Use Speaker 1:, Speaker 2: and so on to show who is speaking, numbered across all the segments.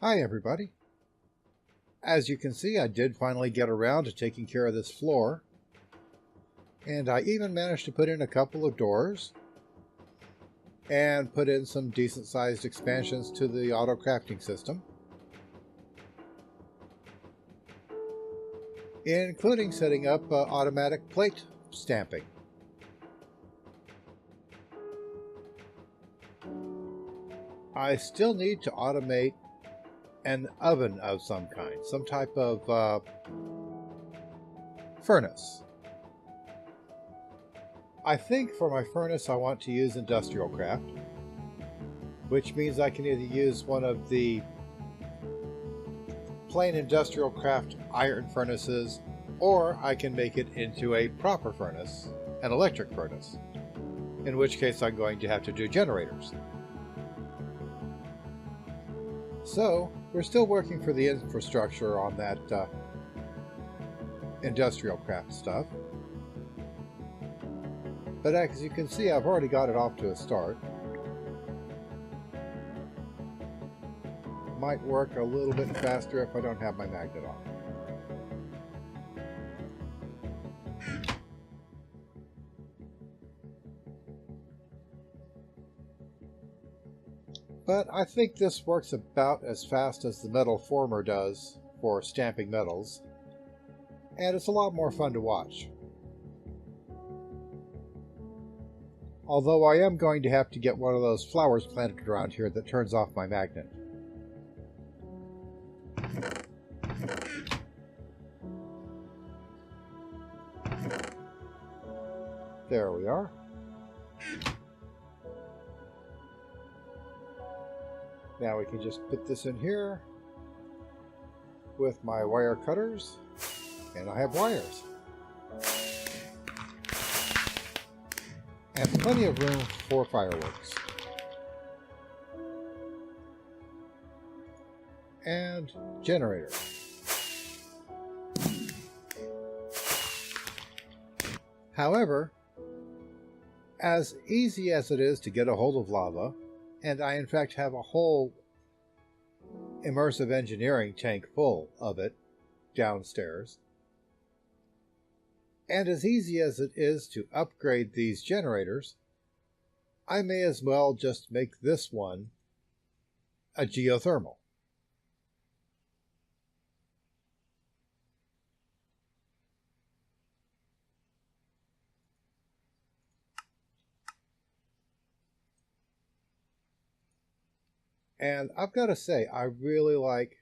Speaker 1: Hi everybody. As you can see, I did finally get around to taking care of this floor. And I even managed to put in a couple of doors and put in some decent sized expansions to the auto crafting system, including setting up automatic plate stamping. I still need to automate an oven of some kind, some type of furnace. I think for my furnace I want to use industrial craft, which means I can either use one of the plain industrial craft iron furnaces, or I can make it into a proper furnace, an electric furnace, in which case I'm going to have to do generators. So we're still working for the infrastructure on that industrial craft stuff. But as you can see, I've already got it off to a start. Might work a little bit faster if I don't have my magnet on. But I think this works about as fast as the metal former does for stamping metals, and it's a lot more fun to watch. Although I am going to have to get one of those flowers planted around here that turns off my magnet. There we are. Now we can just put this in here with my wire cutters, and I have wires. And plenty of room for fireworks. And generator. However, as easy as it is to get a hold of lava, and I in fact have a whole immersive engineering tank full of it downstairs, and as easy as it is to upgrade these generators, I may as well just make this one a geothermal. And I've got to say, I really like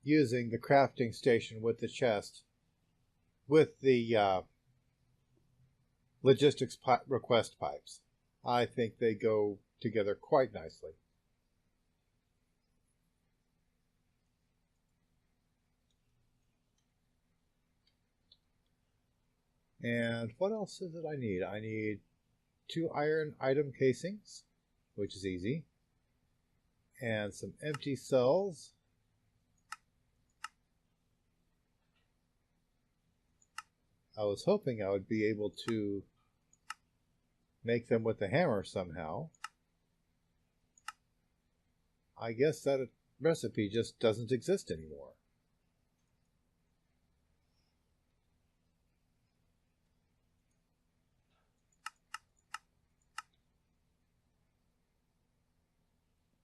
Speaker 1: using the crafting station with the chest with the logistics request pipes. I think they go together quite nicely. And what else is it I need? I need 2 iron item casings, which is easy, and some empty cells. I was hoping I would be able to make them with a hammer somehow. I guess that recipe just doesn't exist anymore.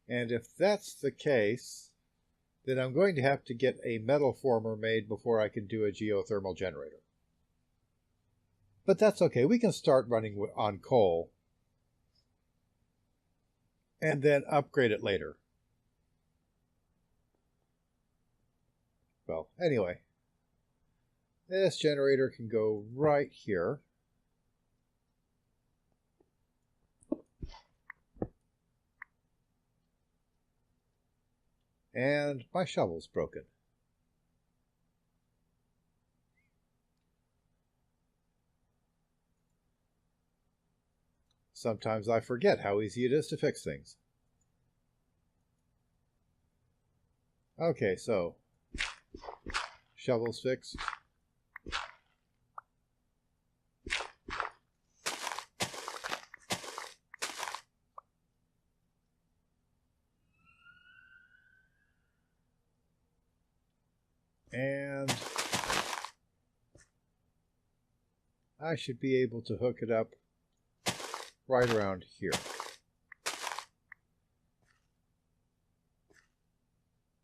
Speaker 1: And if that's the case, then I'm going to have to get a metal former made before I can do a geothermal generator. But that's okay, we can start running on coal and then upgrade it later. Well, anyway, this generator can go right here. And my shovel's broken. Sometimes I forget how easy it is to fix things. Okay, so shovel's fixed. And I should be able to hook it up right around here.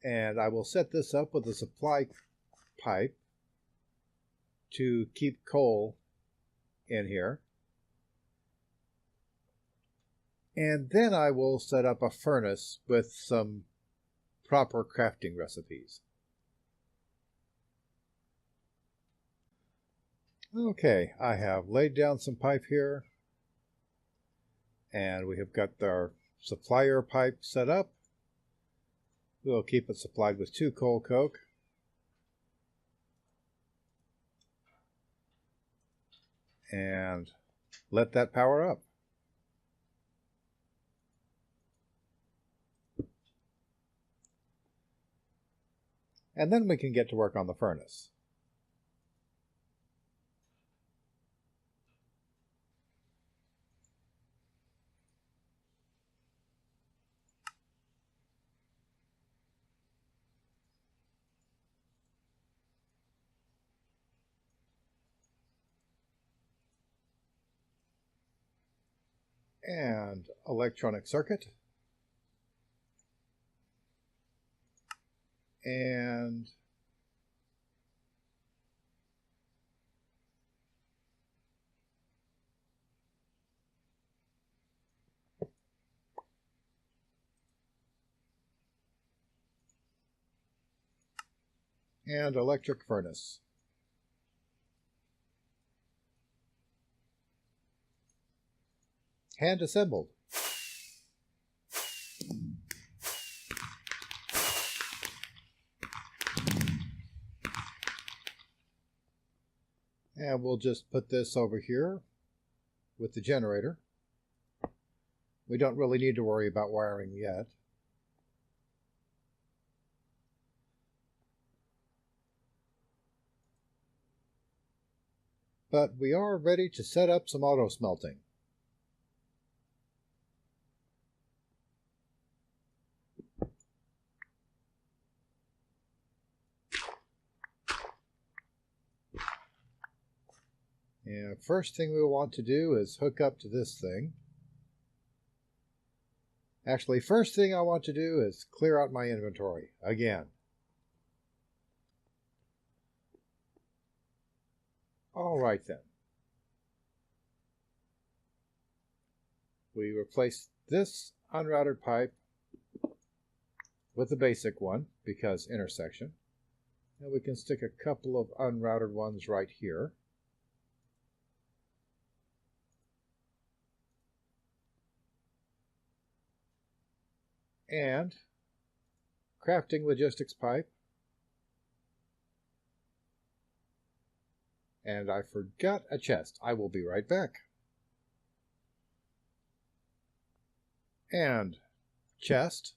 Speaker 1: And I will set this up with a supply pipe to keep coal in here. And then I will set up a furnace with some proper crafting recipes. Okay, I have laid down some pipe here, and we have got our supplier pipe set up. We'll keep it supplied with 2 coal coke. And let that power up. And then we can get to work on the furnace. And electronic circuit. And electric furnace. Hand assembled. And we'll just put this over here with the generator. We don't really need to worry about wiring yet. But we are ready to set up some auto smelting. And first thing we want to do is hook up to this thing. Actually, first thing I want to do is clear out my inventory again. All right then. We replace this unrouted pipe with the basic one because intersection. And we can stick a couple of unrouted ones right here. And crafting logistics pipe. And I forgot a chest. I will be right back. And chest.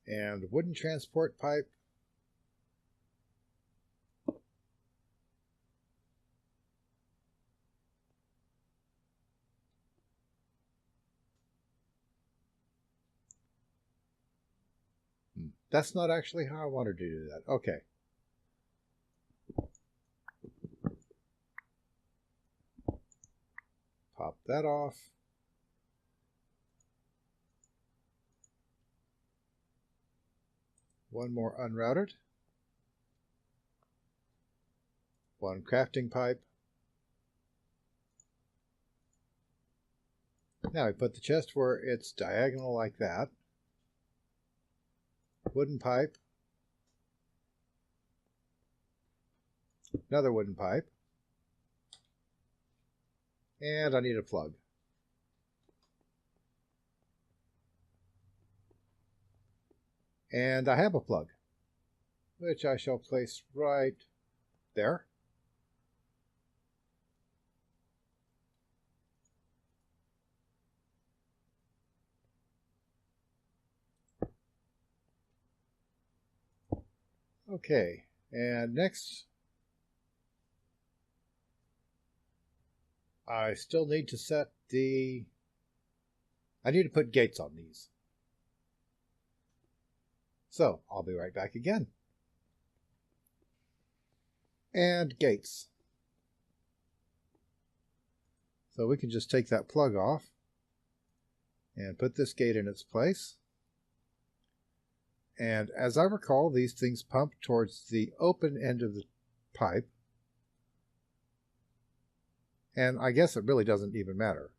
Speaker 1: And wooden transport pipe. That's not actually how I wanted to do that. Okay. Pop that off. One more unrouted. One crafting pipe. Now we put the chest where it's diagonal like that. Wooden pipe. Another wooden pipe. And I need a plug. And I have a plug, which I shall place right there. Okay, and next I still need to set I need to put gates on these. So I'll be right back again. And gates. So we can just take that plug off and put this gate in its place. And as I recall, these things pump towards the open end of the pipe. And I guess it really doesn't even matter.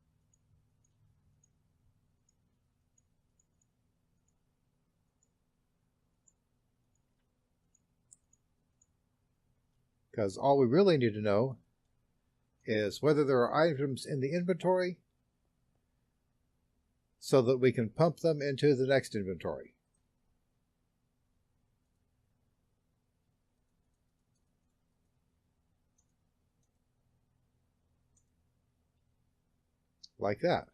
Speaker 1: Because all we really need to know is whether there are items in the inventory so that we can pump them into the next inventory. Like that.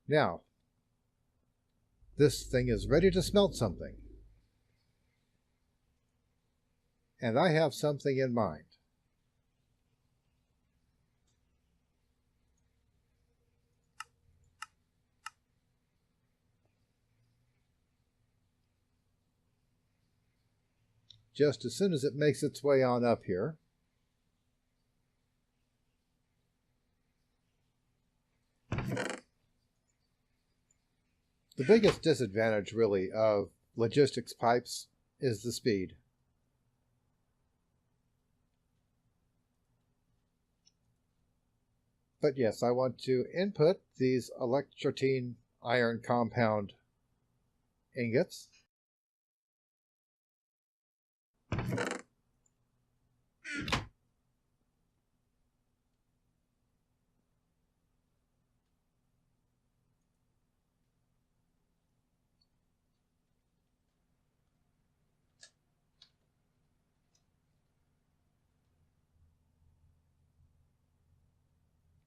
Speaker 1: Now, this thing is ready to smelt something. And I have something in mind. Just as soon as it makes its way on up here, the biggest disadvantage, really, of logistics pipes is the speed. But yes, I want to input these electrotyne iron compound ingots.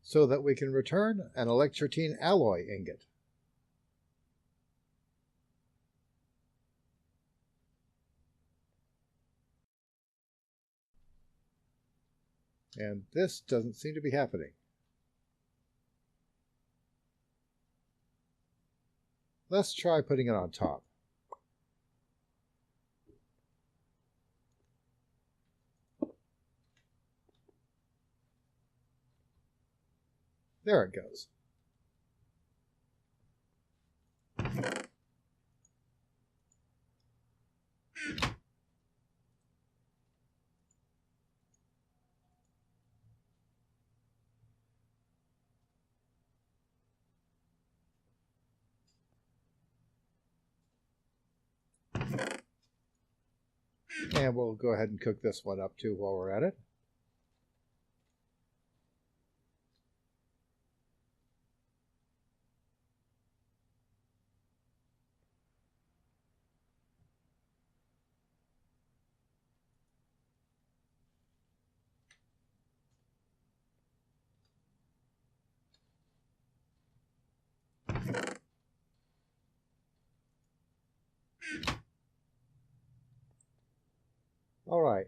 Speaker 1: So that we can return an electrotyne alloy ingot. And this doesn't seem to be happening. Let's try putting it on top. There it goes. And we'll go ahead and cook this one up too while we're at it. All right.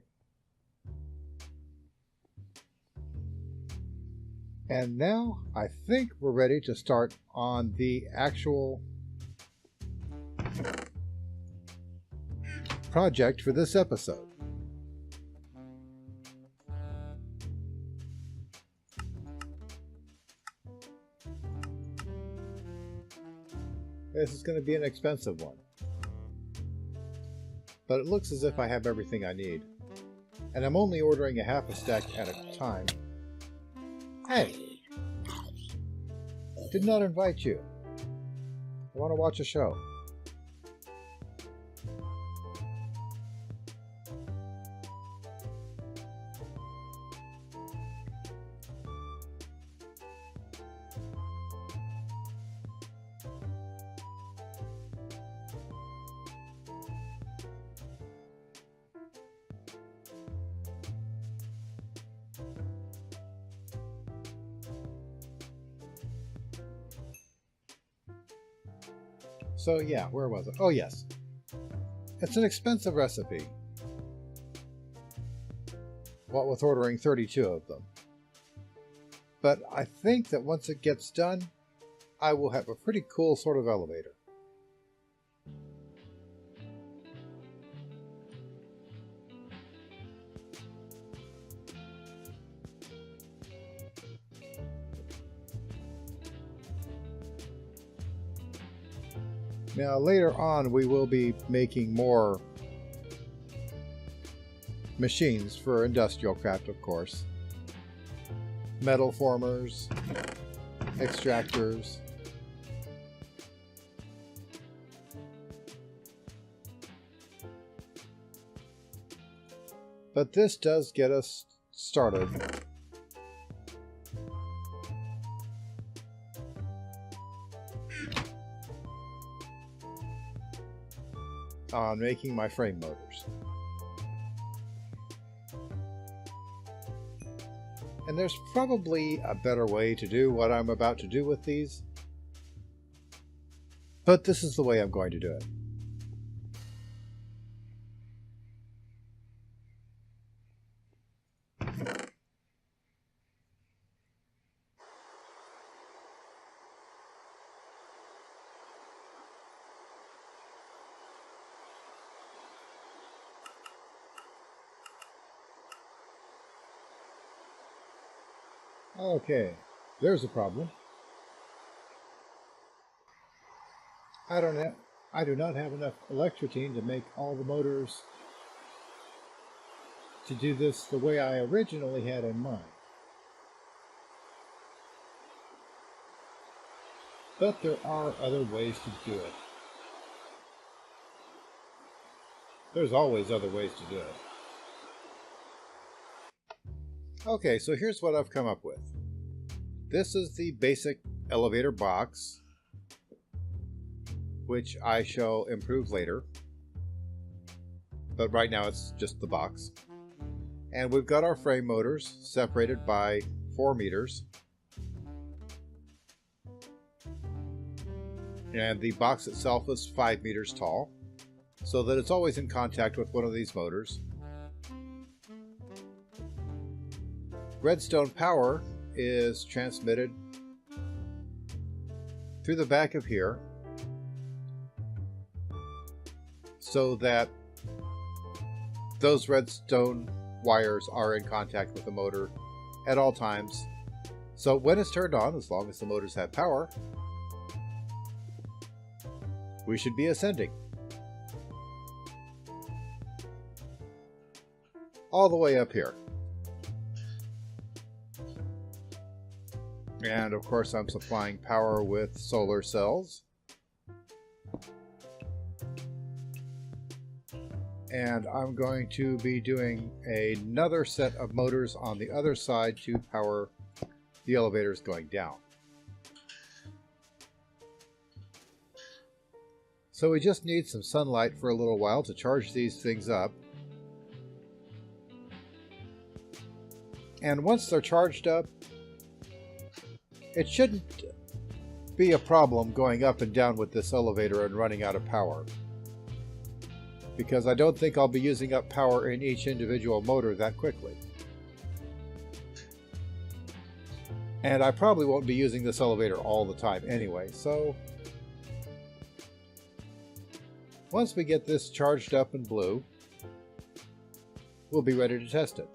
Speaker 1: And now I think we're ready to start on the actual project for this episode. This is going to be an expensive one. But it looks as if I have everything I need. And I'm only ordering a half a stack at a time. Hey! Did not invite you. I want to watch a show. So yeah, where was it? Oh yes. It's an expensive recipe. what with ordering 32 of them. But I think that once it gets done, I will have a pretty cool sort of elevator. Now later on we will be making more machines for industrial craft, of course. Metal formers, extractors. But this does get us started. On making my frame motors. And there's probably a better way to do what I'm about to do with these, but this is the way I'm going to do it. Okay, there's a problem. I do not have enough electrotine to make all the motors to do this the way I originally had in mind. But there are other ways to do it. There's always other ways to do it. Okay, so here's what I've come up with. This is the basic elevator box, which I shall improve later. But right now it's just the box. And we've got our frame motors separated by 4 meters. And the box itself is 5 meters tall, so that it's always in contact with one of these motors. Redstone power is transmitted through the back of here, so that those redstone wires are in contact with the motor at all times. So when it's turned on, as long as the motors have power, we should be ascending. All the way up here. And of course I'm supplying power with solar cells. And I'm going to be doing another set of motors on the other side to power the elevators going down. So we just need some sunlight for a little while to charge these things up. And once they're charged up, it shouldn't be a problem going up and down with this elevator and running out of power, because I don't think I'll be using up power in each individual motor that quickly. And I probably won't be using this elevator all the time anyway, so once we get this charged up and blue, we'll be ready to test it.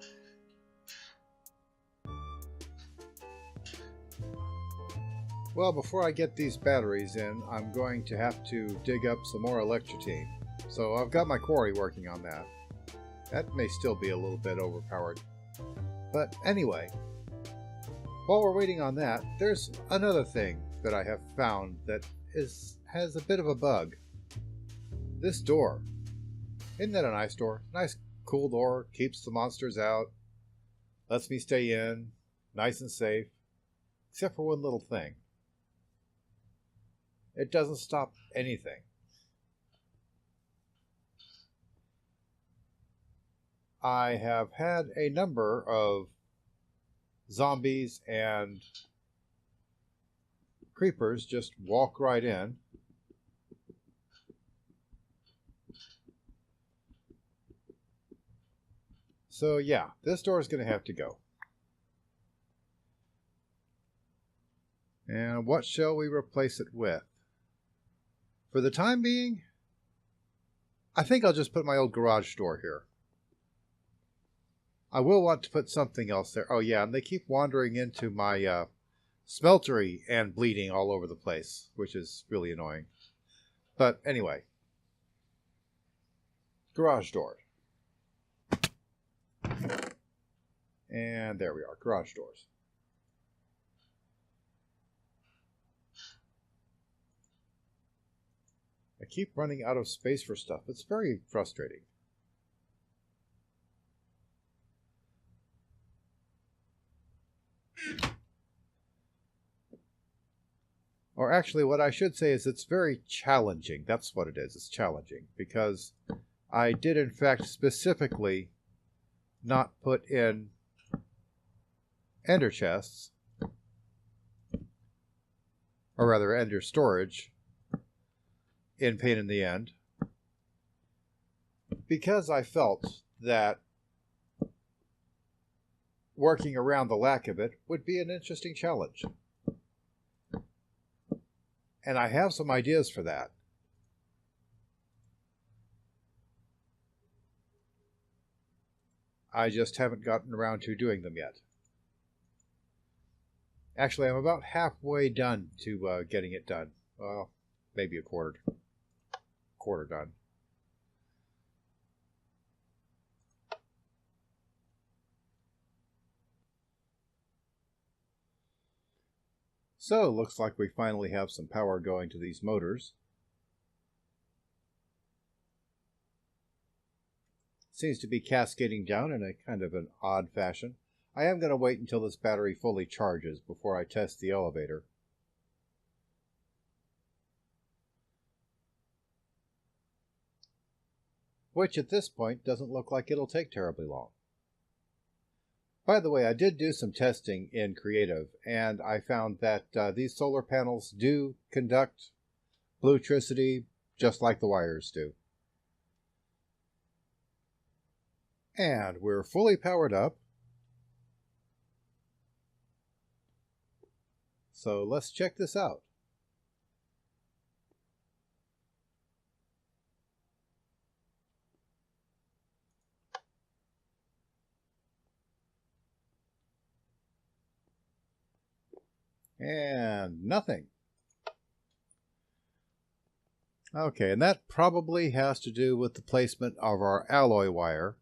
Speaker 1: Well, before I get these batteries in, I'm going to have to dig up some more electrotine. So I've got my quarry working on that. That may still be a little bit overpowered. But anyway, while we're waiting on that, there's another thing that I have found that has a bit of a bug. This door. Isn't that a nice door? Nice cool door, keeps the monsters out, lets me stay in, nice and safe, except for one little thing. It doesn't stop anything. I have had a number of zombies and creepers just walk right in. So yeah, this door is going to have to go. And what shall we replace it with? For the time being, I think I'll just put my old garage door here. I will want to put something else there. Oh yeah, and they keep wandering into my smeltery and bleeding all over the place, which is really annoying. But anyway, garage door. And there we are, garage doors. I keep running out of space for stuff. It's very frustrating. Or actually, what I should say is it's very challenging. That's what it is. It's challenging because I did, in fact, specifically not put in ender chests, or rather ender storage, in Pain in the End, because I felt that working around the lack of it would be an interesting challenge. And I have some ideas for that. I just haven't gotten around to doing them yet. Actually, I'm about halfway done to getting it done. Well, maybe a quarter done. So, looks like we finally have some power going to these motors. Seems to be cascading down in a kind of an odd fashion. I am going to wait until this battery fully charges before I test the elevator. Which at this point doesn't look like it'll take terribly long. By the way, I did do some testing in Creative, and I found that these solar panels do conduct electricity just like the wires do. And we're fully powered up. So let's check this out. And nothing. Okay, and that probably has to do with the placement of our alloy wire.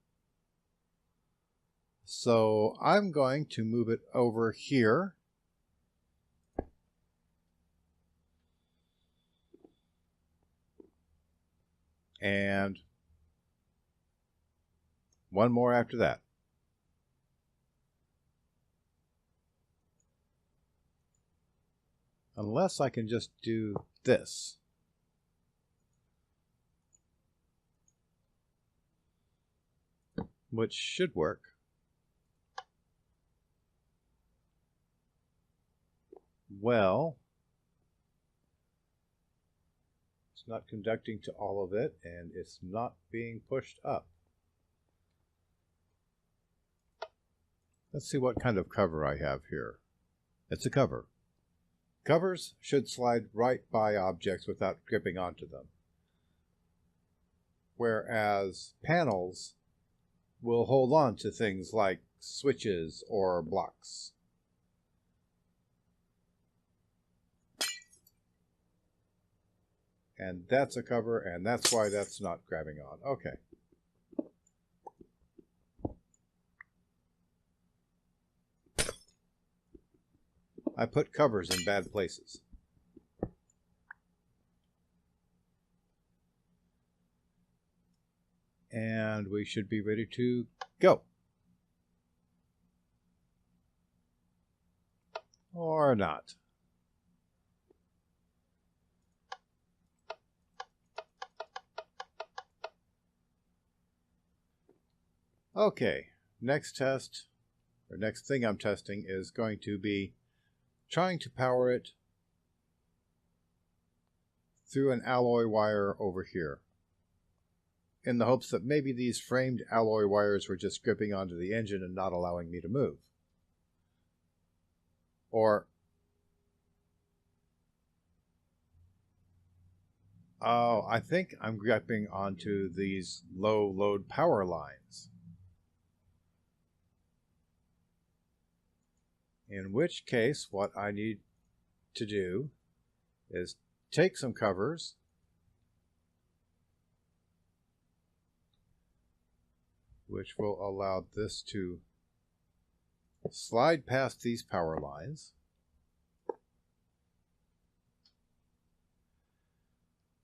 Speaker 1: So I'm going to move it over here. And one more after that. Unless I can just do this. Which should work. Well, it's not conducting to all of it, and it's not being pushed up. Let's see what kind of cover I have here. It's a cover. Covers should slide right by objects without gripping onto them, whereas panels will hold on to things like switches or blocks. And that's a cover, and that's why that's not grabbing on. Okay. I put covers in bad places. And we should be ready to go. Or not. Okay, next test, or next thing I'm testing is going to be trying to power it through an alloy wire over here. in the hopes that maybe these framed alloy wires were just gripping onto the engine and not allowing me to move. Or, oh, I think I'm gripping onto these low load power lines. In which case, what I need to do is take some covers, which will allow this to slide past these power lines.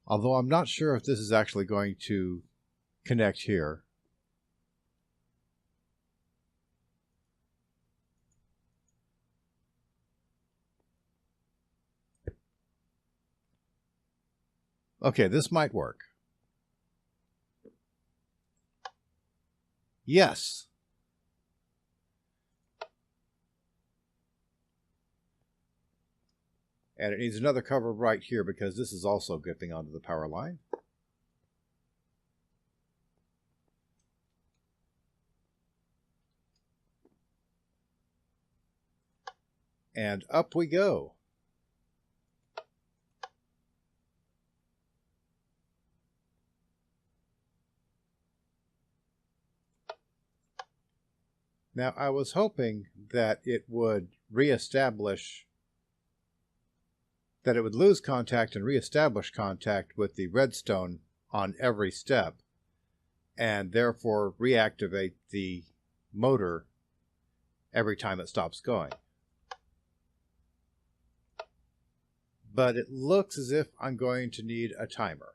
Speaker 1: Although I'm not sure if this is actually going to connect here. Okay, this might work. Yes. And it needs another cover right here because this is also gripping onto the power line. And up we go. Now, I was hoping that it would reestablish, that it would lose contact and reestablish contact with the redstone on every step, and therefore reactivate the motor every time it stops going. But it looks as if I'm going to need a timer.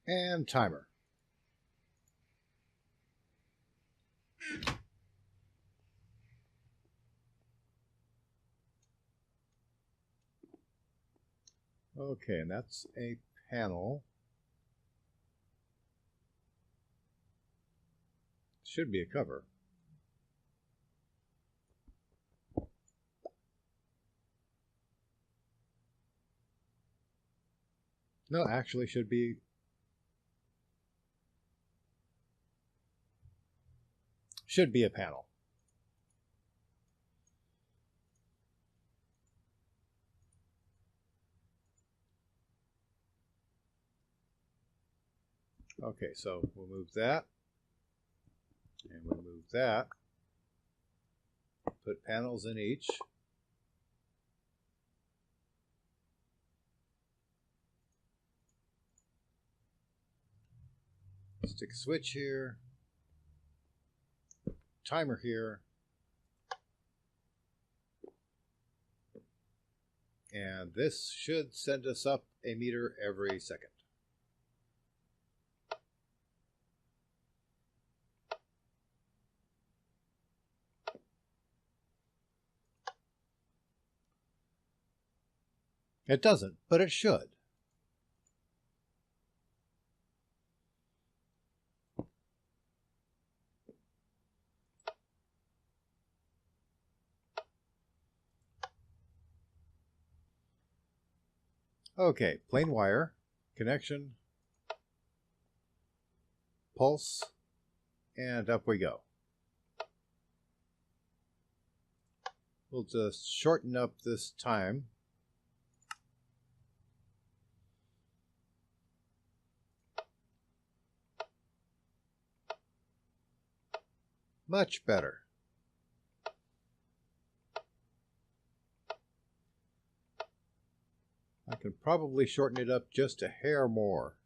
Speaker 1: And timer. Okay, and that's a panel. Should be a cover. No, actually should be a panel. Okay, so we'll move that, and we'll move that. Put panels in each. Stick a switch here. Timer here. And this should send us up a meter every second. It doesn't, but it should. Okay, plain wire, connection, pulse, and up we go. We'll just shorten up this time. Much better. I can probably shorten it up just a hair more.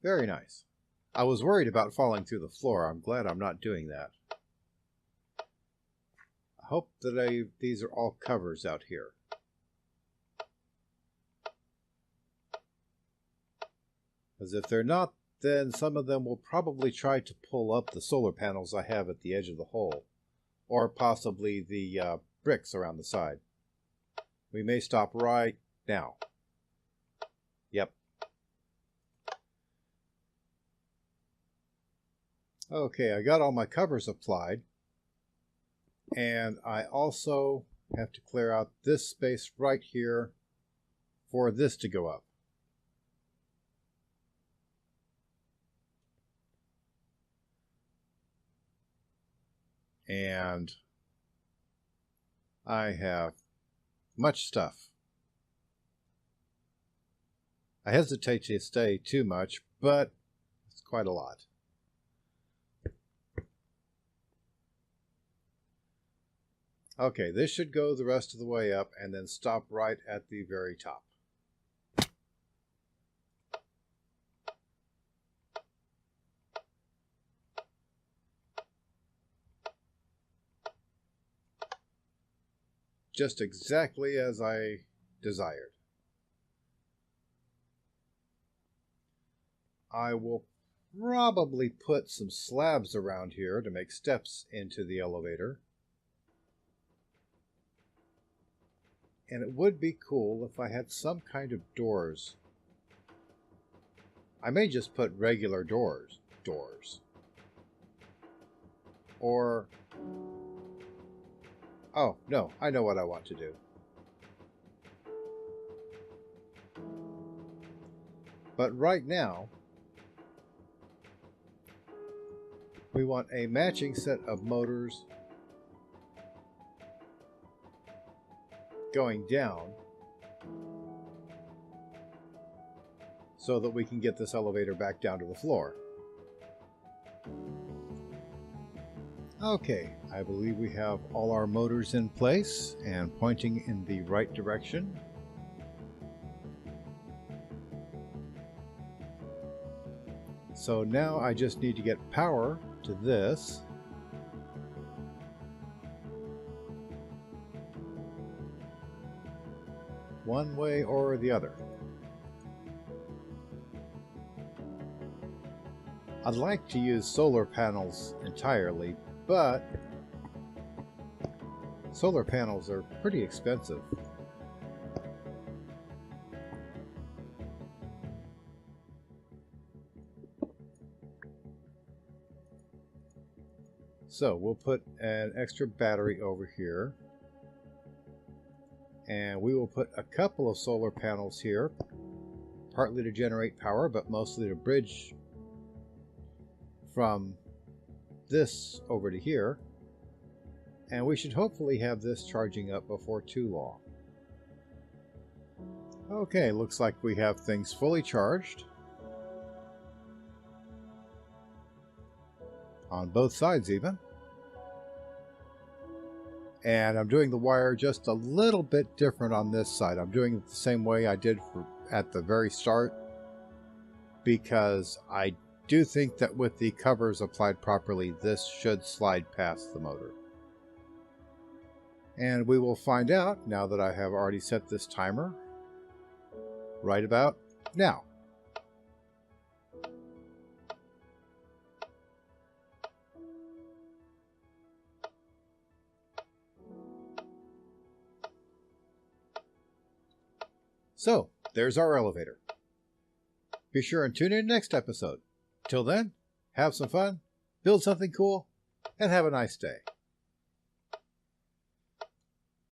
Speaker 1: Very nice. I was worried about falling through the floor. I'm glad I'm not doing that. I hope that these are all covers out here. Because if they're not, then some of them will probably try to pull up the solar panels I have at the edge of the hole, or possibly the bricks around the side. We may stop right now. Yep. Okay, I got all my covers applied, and I also have to clear out this space right here for this to go up. And I have much stuff. I hesitate to say too much, but it's quite a lot. Okay, this should go the rest of the way up and then stop right at the very top. Just exactly as I desired. I will probably put some slabs around here to make steps into the elevator. And it would be cool if I had some kind of doors. I may just put regular doors. Or... oh, no, I know what I want to do. But right now, we want a matching set of motors going down so that we can get this elevator back down to the floor. Okay, I believe we have all our motors in place and pointing in the right direction. So now I just need to get power to this. One way or the other. I'd like to use solar panels entirely, but solar panels are pretty expensive. So we'll put an extra battery over here. And we will put a couple of solar panels here, partly to generate power, but mostly to bridge from this over to here. And we should hopefully have this charging up before too long. Okay, looks like we have things fully charged on both sides even. And I'm doing the wire just a little bit different on this side. I'm doing it the same way I did at the very start, because I do think that with the covers applied properly, this should slide past the motor. And we will find out now that I have already set this timer right about now. So, there's our elevator. Be sure and tune in next episode. Till then, have some fun, build something cool, and have a nice day.